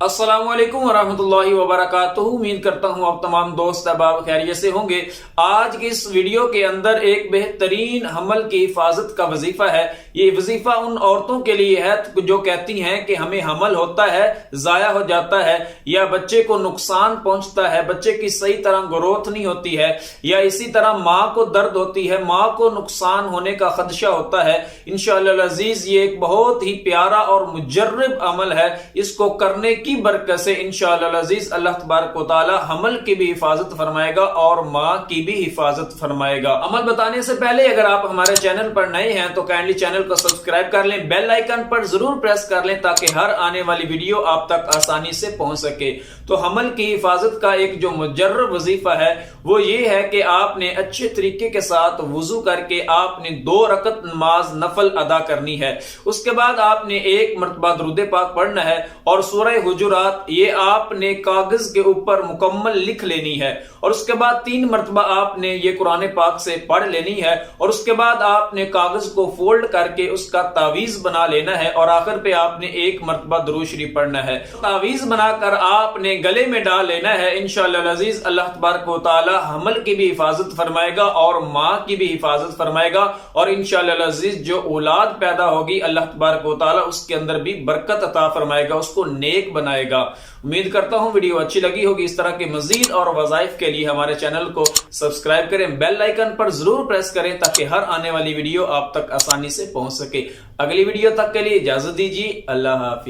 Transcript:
अस्सलाम वालेकुम वरहमतुल्लाहि वबरकातुहू। उम्मीद करता हूँ आप तमाम दोस्त अहबाब खैरियत से होंगे। आज की इस वीडियो के अंदर एक बेहतरीन हमल की हिफाजत का वजीफा है। ये वजीफा उन औरतों के लिए है जो कहती हैं कि हमें हमल होता है, जाया हो जाता है, या बच्चे को नुकसान पहुंचता है, बच्चे की सही तरह ग्रोथ नहीं होती है, या इसी तरह माँ को दर्द होती है, माँ को नुकसान होने का खदशा होता है। इंशाअल्लाह अजीज ये एक बहुत ही प्यारा और मुजर्रब अमल है। इसको करने की बरकत से इंशाअल्लाह अजीज अल्लाह तबारक व तआला हमल की भी हिफाजत फरमाएगा और माँ की भी हिफाजत फरमाएगा। अमल बताने से पहले अगर आप हमारे चैनल पर नए हैं तो काइंडली चैनल को सब्सक्राइब कर लें, बेल आइकन पर जरूर प्रेस कर लें ताकि हर आने वाली वीडियो आप तक आसानी से पहुंच सके। तो हमल की हिफाजत का एक जो मुजर्रब वजीफा है वो ये है कि आपने अच्छे तरीके के साथ वुजू करके आपने 2 रकत नमाज नफल अदा करनी है। उसके बाद आपने 1 मरतबा दुरूद पाक पढ़ना है और सूरह हुजुरात ये आपने कागज के ऊपर मुकम्मल लिख लेनी है। और उसके बाद 3 मरतबा आपने ये कुरान पाक से पढ़ लेनी है और उसके बाद आपने कागज को फोल्ड करके उसका तावीज बना लेना है और आखिर पे आपने 1 मरतबा दुरूद शरीफ पढ़ना है। तावीज बनाकर आपने गले में डाल लेना है। इंशाअल्लाह अजीज अल्लाह तबारक व तआला हमल की भी हिफाजत फरमाएगा और माँ की भी हिफाजत फरमाएगा और इंशाअल्लाह अजीज जो औलाद पैदा होगी अल्लाह तबारक व तआला उसके अंदर भी बरकत अता फरमाएगा, उसको नेक बनाएगा। उम्मीद करता हूं वीडियो अच्छी लगी होगी। इस तरह के मजीद और वज़ाइफ के लिए हमारे चैनल को सब्सक्राइब करें, बेल आइकन पर जरूर प्रेस करें ताकि हर आने वाली वीडियो आप तक आसानी से पहुंच सके। अगली वीडियो तक के लिए इजाजत दीजिए। अल्लाह हाफिज।